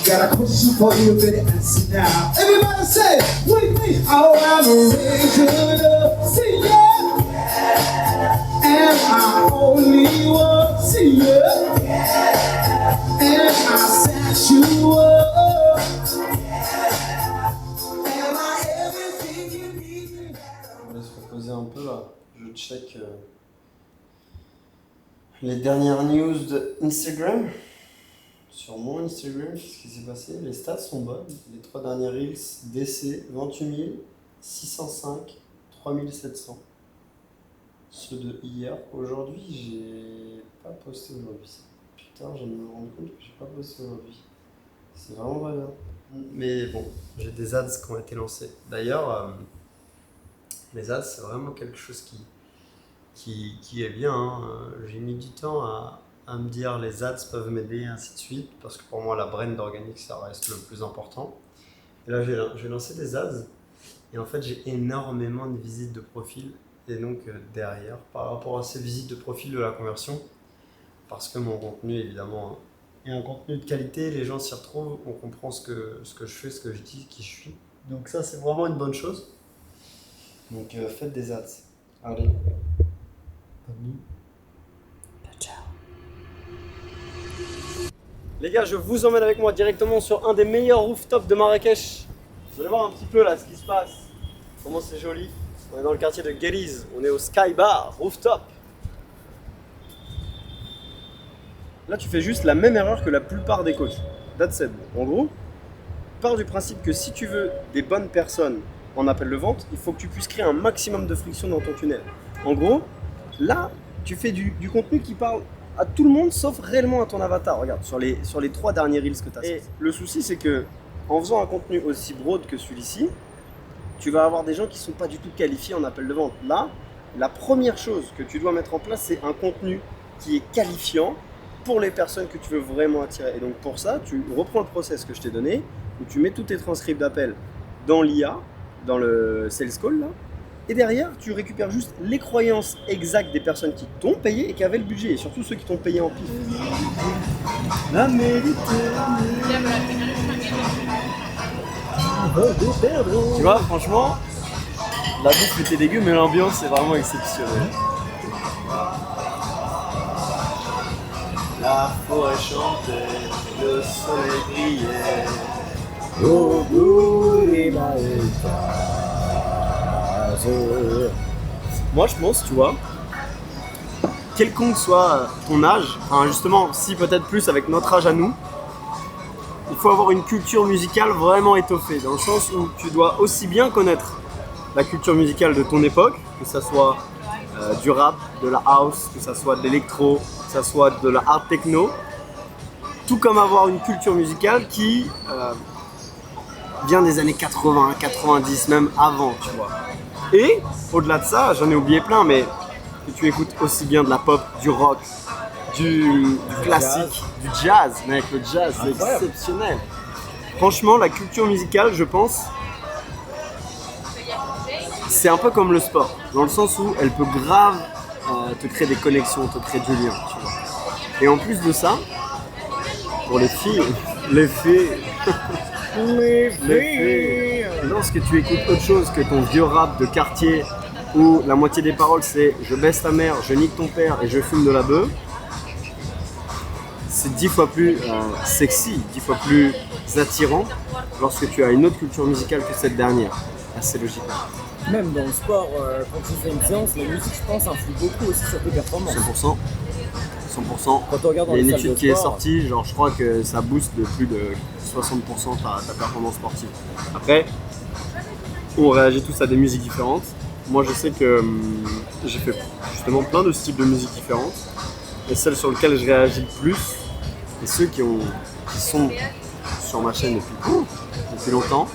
Got a question for you, better answer now. Everybody say, with me, oh, I'm a regular singer. And I only want to see you. And I sexual. Am I everything you need? On va se reposer un peu là. Je check les dernières news de Instagram. Sur mon Instagram, qu'est-ce qui s'est passé? Les stats sont bonnes. Les 3 derniers reels, DC 28 000, 605, 3700. Ceux de hier. Aujourd'hui, j'ai pas posté aujourd'hui. Putain, je me rends compte que j'ai pas posté aujourd'hui. C'est vraiment pas bien. Mais bon, j'ai des ads qui ont été lancés. D'ailleurs, les ads, c'est vraiment quelque chose qui est bien. Hein. J'ai mis du temps à me dire les ads peuvent m'aider, ainsi de suite, parce que pour moi la brand organique ça reste le plus important. Et là j'ai lancé des ads Et en fait, j'ai énormément de visites de profil. Et donc derrière, par rapport à ces visites de profil de la conversion, parce que mon contenu, évidemment, est un contenu de qualité, les gens s'y retrouvent, on comprend ce que je fais, ce que je dis, qui je suis. Donc ça, c'est vraiment une bonne chose. Donc faites des ads. Allez. Ciao. Les gars, je vous emmène avec moi directement sur un des meilleurs rooftops de Marrakech. Vous allez voir un petit peu là ce qui se passe. Comment c'est joli. On est dans le quartier de Guéliz. On est au Sky Bar Rooftop. Là, tu fais juste la même erreur que la plupart des coachs. That's it. En gros, pars du principe que si tu veux des bonnes personnes en appel de vente, il faut que tu puisses créer un maximum de friction dans ton tunnel. En gros, là, tu fais du contenu qui parle à tout le monde sauf réellement à ton avatar. Regarde, sur les 3 derniers reels que tu as. Et le souci, c'est que en faisant un contenu aussi broad que celui-ci, tu vas avoir des gens qui ne sont pas du tout qualifiés en appel de vente. Là, la première chose que tu dois mettre en place, c'est un contenu qui est qualifiant pour les personnes que tu veux vraiment attirer. Et donc pour ça, tu reprends le process que je t'ai donné, où tu mets tous tes transcripts d'appel dans l'IA, dans le Sales Call, là, et derrière, tu récupères juste les croyances exactes des personnes qui t'ont payé et qui avaient le budget, et surtout ceux qui t'ont payé en pif. La Méditerranée. Tu vois, franchement, la bouffe était dégueu, mais l'ambiance est vraiment exceptionnelle. La forêt chantait, le soleil brillait, au bout des marécages. Moi, je pense, tu vois, quelconque soit ton âge, enfin justement, si peut-être plus avec notre âge à nous, il faut avoir une culture musicale vraiment étoffée, dans le sens où tu dois aussi bien connaître la culture musicale de ton époque, que ça soit du rap, de la house, que ça soit de l'électro, que ça soit de la hard techno, tout comme avoir une culture musicale qui vient des années 80, 90, même avant, tu vois. Et au-delà de ça, j'en ai oublié plein, mais que tu écoutes aussi bien de la pop, du rock, du classique, du jazz. Mec, le jazz, c'est exceptionnel. Franchement, la culture musicale, je pense, c'est un peu comme le sport, dans le sens où elle peut grave te créer des connexions, te créer du lien, tu vois. Et en plus de ça, pour les filles, les filles, lorsque tu écoutes autre chose que ton vieux rap de quartier où la moitié des paroles c'est « je baisse ta mère, je nique ton père et je fume de la beuh », c'est 10 fois plus sexy, 10 fois plus attirant lorsque tu as une autre culture musicale que cette dernière. Assez logique. Même dans le sport, quand tu fais une séance, la musique, je pense, influe beaucoup aussi sur tes performances. 100%. 100%. Quand on regarde dans il y a une les étude qui est sortie, genre je crois que ça booste de plus de 60% ta performance sportive. Après, on réagit tous à des musiques différentes. Moi je sais que j'ai fait justement plein de styles de musique différentes. Et celles sur lesquelles je réagis le plus, et ceux qui sont sur ma chaîne depuis longtemps,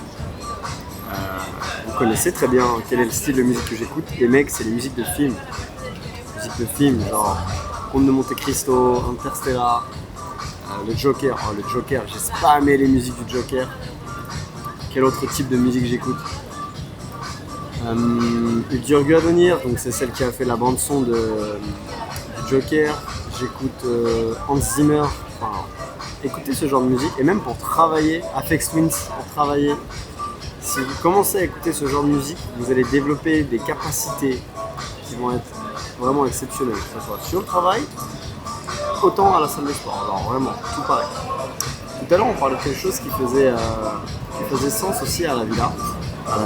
vous connaissez très bien quel est le style de musique que j'écoute. Les mecs, c'est les musiques de films. Musique de films, genre Comte de Monte Cristo, Interstellar, le Joker. Oh, le Joker, j'ai spammé les musiques du Joker. Quel autre type de musique j'écoute? Il dure à venir, donc c'est celle qui a fait la bande son du Joker. J'écoute Hans Zimmer. Enfin, écoutez ce genre de musique, et même pour travailler, Aphex Twin, pour travailler. Si vous commencez à écouter ce genre de musique, vous allez développer des capacités qui vont être vraiment exceptionnelles, que ce soit sur le travail, autant à la salle de sport. Alors vraiment, tout pareil. Tout à l'heure, on parlait de quelque chose qui faisait sens aussi à la villa. À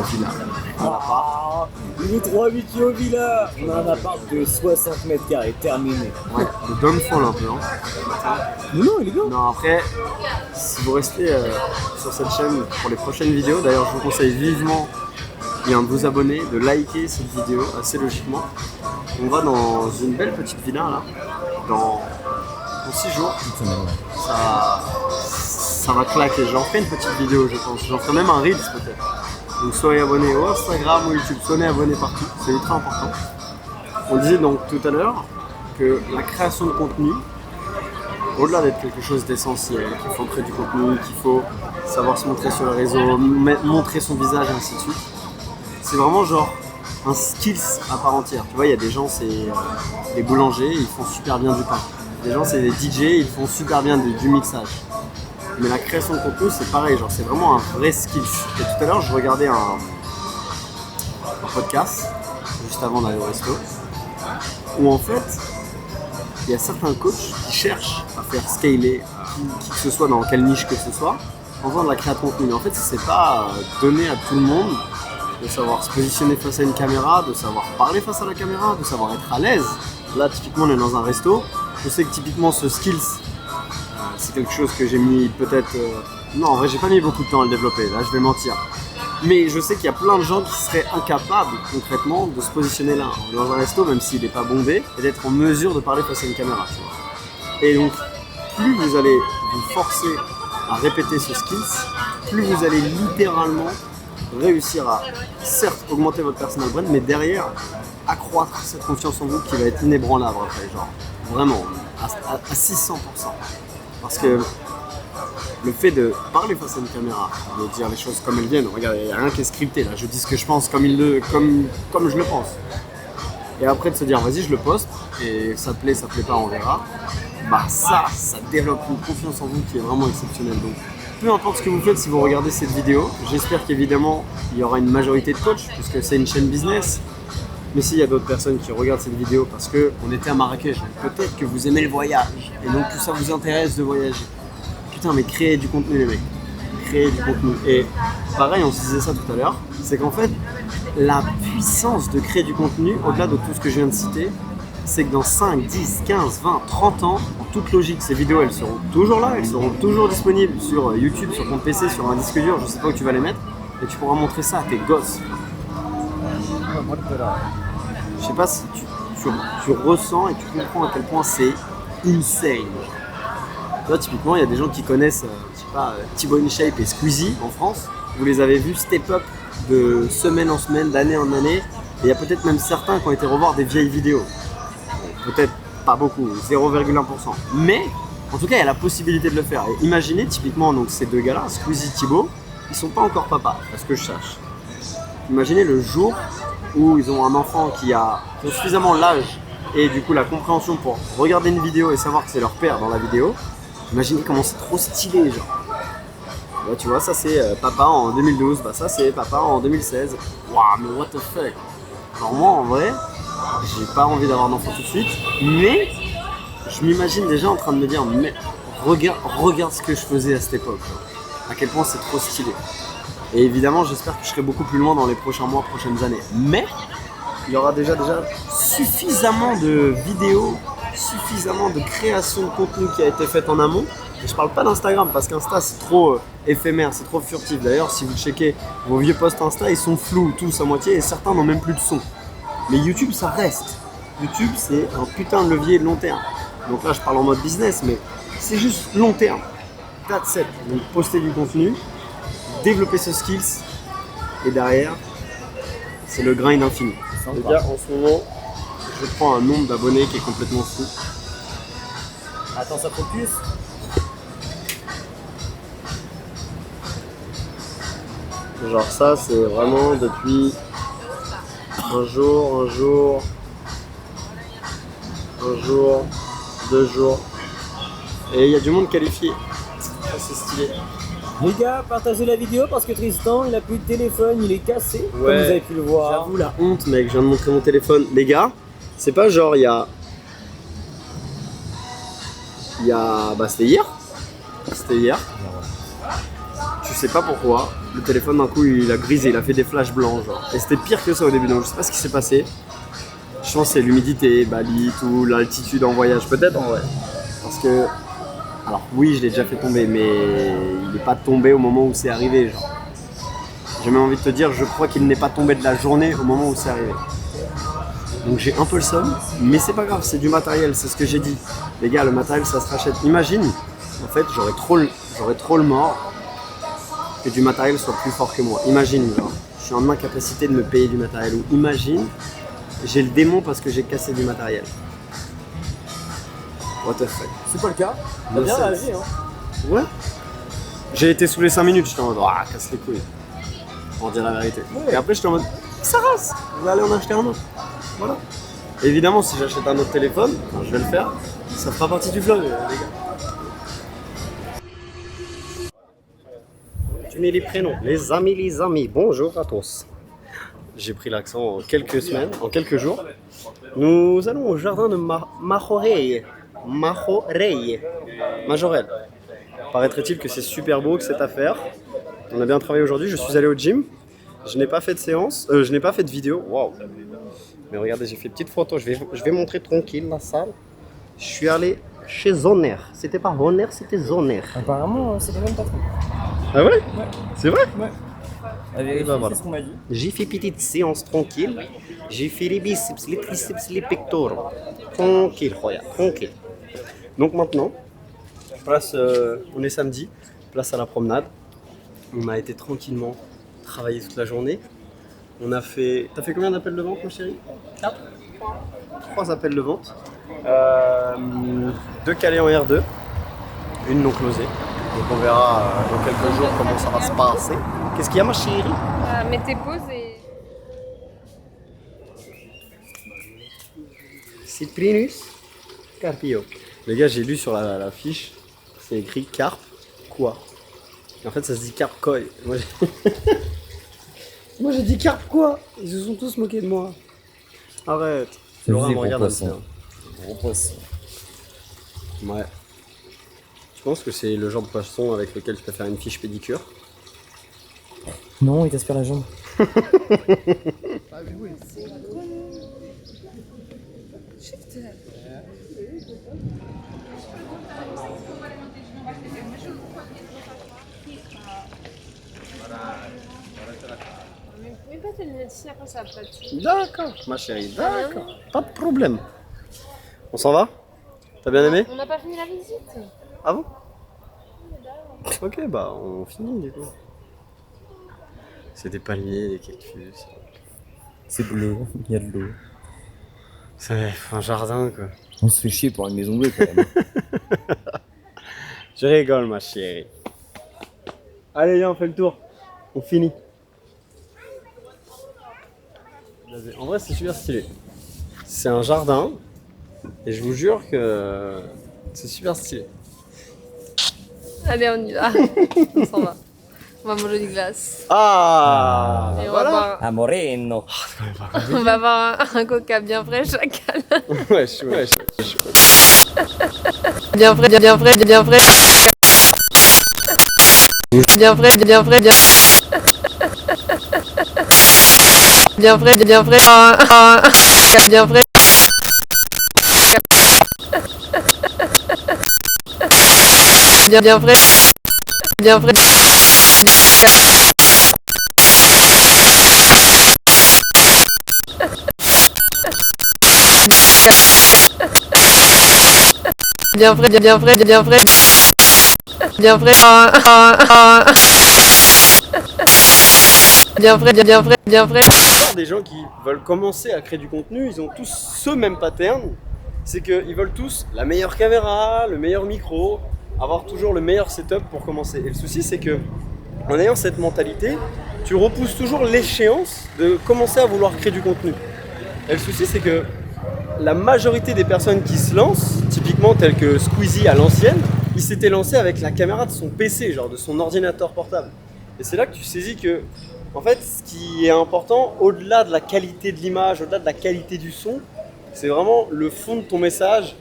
l'appart. Nous 3-8 qui au villa. On a un appart de 60 mètres carrés, terminé. Ouais, le dôme folle un peu. Hein. Mais non, il est bien. Non, après, si vous restez sur cette chaîne pour les prochaines vidéos, d'ailleurs je vous conseille vivement de vous abonner, de liker cette vidéo assez logiquement. On va dans une belle petite villa là, dans 6 jours. Ça va claquer. J'en ferai une petite vidéo, je pense. J'en ferai même un Reels peut-être. Donc soyez abonnés au Instagram ou YouTube, soyez abonnés partout, c'est ultra important. On disait donc tout à l'heure que la création de contenu, au-delà d'être quelque chose d'essentiel, qu'il faut créer du contenu, qu'il faut savoir se montrer sur les réseaux, montrer son visage et ainsi de suite, c'est vraiment genre un skills à part entière. Tu vois, il y a des gens, c'est des boulangers, ils font super bien du pain. Des gens, c'est des DJ, ils font super bien du mixage. Mais la création de contenu, c'est pareil, genre c'est vraiment un vrai skills. Et tout à l'heure, je regardais un podcast, juste avant d'aller au resto, où en fait, il y a certains coachs qui cherchent à faire scaler qui que ce soit, dans quelle niche que ce soit, en faisant de la création de contenu. Mais en fait, c'est pas donné à tout le monde de savoir se positionner face à une caméra, de savoir parler face à la caméra, de savoir être à l'aise. Là, typiquement, on est dans un resto. Je sais que typiquement, ce skills, c'est quelque chose que j'ai mis peut-être... Non, en vrai, j'ai pas mis beaucoup de temps à le développer. Là, je vais mentir. Mais je sais qu'il y a plein de gens qui seraient incapables, concrètement, de se positionner là, dans un resto, même s'il n'est pas bondé, et d'être en mesure de parler face à une caméra, tu vois. Et donc, plus vous allez vous forcer à répéter ce skills, plus vous allez littéralement réussir à, certes, augmenter votre personal brand, mais derrière, accroître cette confiance en vous qui va être inébranlable après, genre, vraiment, à 600%. Parce que le fait de parler face à une caméra, de dire les choses comme elles viennent, regarde, il n'y a rien qui est scripté là, je dis ce que je pense comme je le pense. Et après de se dire, vas-y, je le poste, et ça plaît pas, on verra. Bah ça développe une confiance en vous qui est vraiment exceptionnelle. Donc, peu importe ce que vous faites, si vous regardez cette vidéo, j'espère qu'évidemment, il y aura une majorité de coachs, puisque c'est une chaîne business. Mais s'il y a d'autres personnes qui regardent cette vidéo parce qu'on était à Marrakech, peut-être que vous aimez le voyage, et donc que ça vous intéresse de voyager. Putain, mais créez du contenu, les mecs. Créez du contenu. Et pareil, on se disait ça tout à l'heure, c'est qu'en fait, la puissance de créer du contenu, au-delà de tout ce que je viens de citer, c'est que dans 5, 10, 15, 20, 30 ans, en toute logique, ces vidéos, elles seront toujours là, elles seront toujours disponibles sur YouTube, sur ton PC, sur un disque dur, je sais pas où tu vas les mettre, et tu pourras montrer ça à tes gosses. Je sais pas si tu ressens et tu comprends à quel point c'est insane. Tu vois, typiquement, il y a des gens qui connaissent, je sais pas, Thibaut InShape et Squeezie en France. Vous les avez vus step up de semaine en semaine, d'année en année. Et il y a peut-être même certains qui ont été revoir des vieilles vidéos. Peut-être pas beaucoup, 0,1%. Mais, en tout cas, il y a la possibilité de le faire. Et imaginez, typiquement, donc, ces deux gars-là, Squeezie et Thibaut, ils sont pas encore papas, à ce que je sache. Imaginez le jour où ils ont un enfant qui a suffisamment l'âge et du coup la compréhension pour regarder une vidéo et savoir que c'est leur père dans la vidéo. Imaginez comment c'est trop stylé, genre. Là, tu vois, ça c'est papa en 2012, bah ça c'est papa en 2016. Waouh, mais what the fuck. Alors moi en vrai, j'ai pas envie d'avoir d'enfant tout de suite, mais je m'imagine déjà en train de me dire, mais regarde ce que je faisais à cette époque, genre. À quel point c'est trop stylé. Et évidemment, j'espère que je serai beaucoup plus loin dans les prochains mois, prochaines années. Mais il y aura déjà suffisamment de vidéos, suffisamment de création de contenu qui a été faite en amont. Et je parle pas d'Instagram parce qu'Insta c'est trop éphémère, c'est trop furtif. D'ailleurs, si vous checkez vos vieux posts Insta, ils sont flous tous à moitié et certains n'ont même plus de son. Mais YouTube, ça reste. YouTube, c'est un putain de levier de long terme. Donc là, je parle en mode business, mais c'est juste long terme. That's it. Donc poster du contenu, développer ce skills et derrière c'est le grind infini. Les gars, en ce moment je prends un nombre d'abonnés qui est complètement fou. Attends, ça focus. Genre ça c'est vraiment depuis un jour, 2 jours et il y a du monde qualifié. Ça c'est stylé. Les gars, partagez la vidéo parce que Tristan, il a plus de téléphone, il est cassé, Ouais, comme vous avez pu le voir. J'avoue la honte, mec, je viens de montrer mon téléphone. Les gars, c'est pas genre il y a... Bah c'était hier. Tu sais pas pourquoi, le téléphone d'un coup il a grisé, il a fait des flashs blancs genre. Et c'était pire que ça au début, donc je sais pas ce qui s'est passé. Je pense que c'est l'humidité, Bali, tout, l'altitude en voyage, peut-être en vrai. Parce que... Alors oui, je l'ai déjà fait tomber, mais il n'est pas tombé au moment où c'est arrivé, genre. J'ai même envie de te dire, je crois qu'il n'est pas tombé de la journée au moment où c'est arrivé. Donc j'ai un peu le seum, mais c'est pas grave, c'est du matériel, c'est ce que j'ai dit. Les gars, le matériel, ça se rachète. Imagine, en fait, j'aurais trop le mort que du matériel soit plus fort que moi. Imagine, genre, je suis en incapacité de me payer du matériel. Ou imagine, j'ai le démon parce que j'ai cassé du matériel. What the fuck. C'est pas le cas. T'as bien réagi, hein. Ouais. J'ai été sous les 5 minutes, j'étais en mode, ah, casse les couilles. Pour dire la vérité. Ouais. Et après, j'étais en mode, sa race, je vais aller en acheter un autre. Voilà. Évidemment, si j'achète un autre téléphone, je vais le faire, ça fera partie du vlog, les gars. Tu mets les prénoms. Les amis, bonjour à tous. J'ai pris l'accent en quelques semaines, en quelques jours. Nous allons au jardin de Majorel. Paraîtrait-il que c'est super beau que cette affaire. On a bien travaillé aujourd'hui, je suis allé au gym. Je n'ai pas fait de séance, je n'ai pas fait de vidéo. Waouh. Mais regardez, j'ai fait une petite photo, je vais montrer tranquille la salle. Je suis allé chez Zoner. C'était pas Zoner, c'était Zoner. Apparemment, c'est le même patron. Ah ouais? C'est vrai? Ouais. À vérifier, ben voilà. c'est ce qu'on m'a dit. J'ai fait petite séance tranquille. J'ai fait les biceps, les triceps, les pectoraux. Tranquille, regarde, tranquille. Donc maintenant, place, on est samedi, place à la promenade. On a été tranquillement travailler toute la journée. On a fait... T'as fait combien d'appels de vente, mon chéri? 4. 3 appels de vente. 2 calés en R2. Une non closée. Donc on verra dans quelques jours comment ça va se passer. Qu'est-ce qu'il y a, ma chérie? Mets tes pauses et... Cyprinus Carpio. Les gars, j'ai lu sur la fiche, c'est écrit carpe quoi. Et en fait, ça se dit carpe koi. Moi j'ai dit carpe quoi. Ils se sont tous moqués de moi. Arrête. Laura me regarde comme ça. Gros poisson. Ouais. Je pense que c'est le genre de poisson avec lequel tu peux faire une fiche pédicure. Non, il t'aspire la jambe. Mais pas tes lunettes ici, après ça va pas dessus. D'accord, ma chérie, d'accord. Pas de problème. On s'en va? T'as bien aimé? On n'a pas fini la visite. Ah bon? Ok, bah on finit du coup. C'est des palmiers, des cactus. C'est bleu, il y a de l'eau. C'est un jardin quoi. On se fait chier pour une maison bleue quand même. Je rigole ma chérie. Allez viens, on fait le tour. On finit. En vrai c'est super stylé. C'est un jardin. Et je vous jure que c'est super stylé. Allez, on y va. On s'en va. On va manger des glaces. Ah, Et on voilà. va boire Ah, Moreno. on va avoir un coca bien frais, chacal. Wesh. Bien frais. Bien frais. Bien frais, bien frais. Bien frais. Bien frais. Bien frais. Bien frais. Bien frais. Bien frais, bien frais, bien frais. Bien frais. Bien frais, bien frais, bien frais. Des gens qui veulent commencer à créer du contenu, ils ont tous ce même pattern. C'est qu'ils veulent tous la meilleure caméra, le meilleur micro, avoir toujours le meilleur setup pour commencer. Et le souci, c'est que en ayant cette mentalité, tu repousses toujours l'échéance de commencer à vouloir créer du contenu. Et le souci, c'est que la majorité des personnes qui se lancent, typiquement telles que Squeezie à l'ancienne, il s'était lancé avec la caméra de son PC, genre de son ordinateur portable. Et c'est là que tu saisis que, en fait, ce qui est important, au-delà de la qualité de l'image, au-delà de la qualité du son, c'est vraiment le fond de ton message,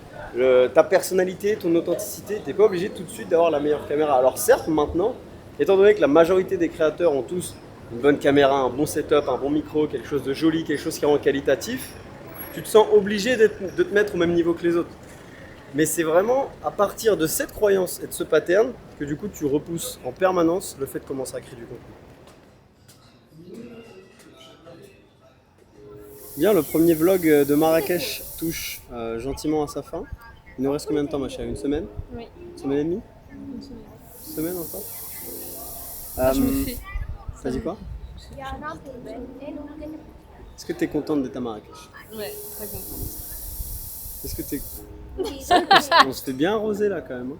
ta personnalité, ton authenticité. Tu n'es pas obligé tout de suite d'avoir la meilleure caméra. Alors certes, maintenant, étant donné que la majorité des créateurs ont tous une bonne caméra, un bon setup, un bon micro, quelque chose de joli, quelque chose qui rend qualitatif, tu te sens obligé de te mettre au même niveau que les autres. Mais c'est vraiment à partir de cette croyance et de ce pattern que du coup tu repousses en permanence le fait de commencer à créer du contenu. Bien, le premier vlog de Marrakech touche gentiment à sa fin. Il nous reste combien de temps, ma chérie? Une semaine? Oui. Une semaine et demie? Une semaine. Une semaine encore? Je me fais. T'as dit quoi? Est-ce que t'es contente d'être à Marrakech? Ouais, très contente. Est-ce que t'es... On se fait bien arroser là quand même. Hein.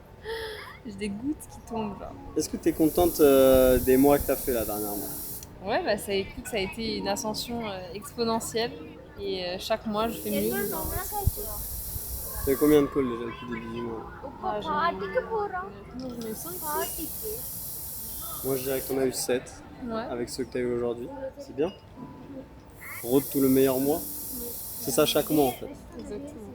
J'ai des gouttes qui tombent là. Est-ce que t'es contente des mois que t'as fait là dernièrement? Ouais, bah ça a été une ascension exponentielle. Et chaque mois, je fais mieux. Tu as combien de calls déjà depuis le début du mois? J'en ai 5. Moi, je dirais que t'en as eu 7 Ouais. avec ceux que tu as eu aujourd'hui. C'est bien. Road tout le meilleur mois. C'est ça chaque mois en fait. Exactement.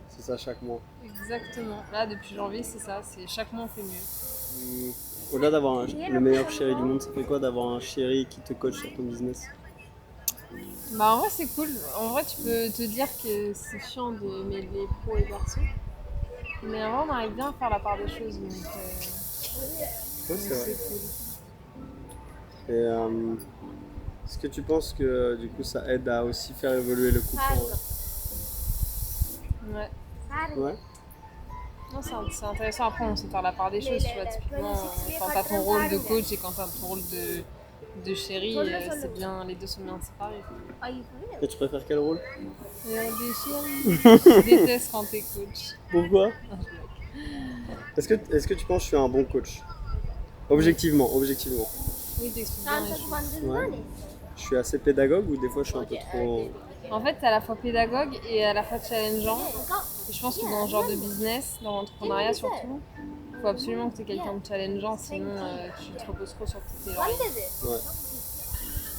C'est ça chaque mois. Exactement. Là, depuis janvier, c'est ça. C'est chaque mois, on fait mieux. Au-delà d'avoir le meilleur chéri du monde, ça fait quoi d'avoir un chéri qui te coach sur ton business? Bah en vrai c'est cool. En vrai tu peux te dire que c'est chiant de mêler pro et perso. Mais en vrai on arrive bien à faire la part des choses. Donc Ouais, c'est vrai. Cool. Et est-ce que tu penses que du coup ça aide à aussi faire évoluer le couple? Ouais. Ouais. Non, c'est intéressant. Après on sait faire la part des choses. Tu vois, typiquement quand t'as ton rôle de coach et quand t'as ton rôle de chéri, c'est bien, les deux sont bien séparés. Et tu préfères quel rôle? Des chéris. Je déteste quand t'es coach. Pourquoi? Est-ce que tu penses que je suis un bon coach? Objectivement. Oui, t'expliques bien les choses. Ouais. Je suis assez pédagogue ou des fois je suis un peu trop... En fait, t'es à la fois pédagogue et à la fois challengeant. Et je pense que dans ce genre de business, dans l'entrepreneuriat surtout, il faut absolument que tu aies quelqu'un de challengeant, sinon tu te reposes trop sur tes lauriers. Ouais.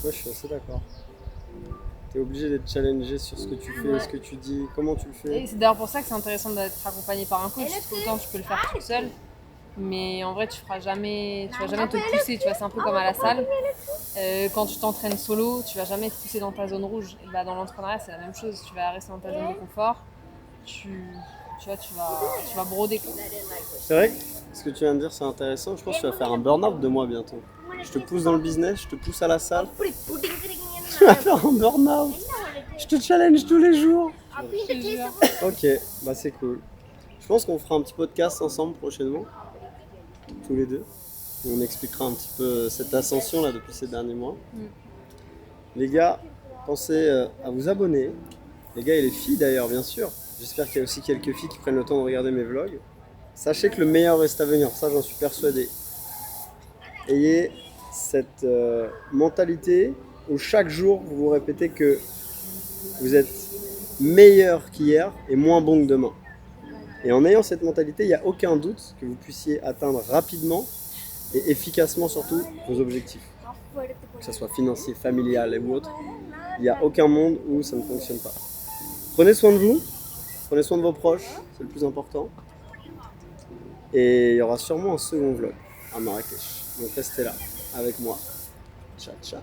Moi je suis assez d'accord. T'es obligé d'être challengé sur ce que tu fais, ce que tu dis, comment tu le fais. Et c'est d'ailleurs pour ça que c'est intéressant d'être accompagné par un coach. Autant tu peux le faire tout seul, mais en vrai tu vas jamais te pousser. Tu vois, c'est un peu comme à la salle. Quand tu t'entraînes solo, tu vas jamais te pousser dans ta zone rouge. Et bah, dans l'entrepreneuriat, c'est la même chose. Tu vas rester dans ta zone de confort. Tu vas broder. Quoi. C'est vrai que ce que tu viens de dire, c'est intéressant. Je pense que tu vas faire un burn-out de moi bientôt. Je te pousse dans le business, je te pousse à la salle. Tu vas faire un burn-out. Je te challenge tous les jours. Ok, bah c'est cool. Je pense qu'on fera un petit podcast ensemble prochainement. Tous les deux. Et on expliquera un petit peu cette ascension là depuis ces derniers mois. Les gars, pensez à vous abonner. Les gars et les filles d'ailleurs, bien sûr. J'espère qu'il y a aussi quelques filles qui prennent le temps de regarder mes vlogs. Sachez que le meilleur reste à venir, ça j'en suis persuadé. Ayez cette mentalité où chaque jour vous vous répétez que vous êtes meilleur qu'hier et moins bon que demain. Et en ayant cette mentalité, il n'y a aucun doute que vous puissiez atteindre rapidement et efficacement surtout vos objectifs. Que ce soit financier, familial ou autre, il n'y a aucun monde où ça ne fonctionne pas. Prenez soin de vous, prenez soin de vos proches, c'est le plus important. Et il y aura sûrement un second vlog à Marrakech. Donc restez là avec moi. Ciao, ciao.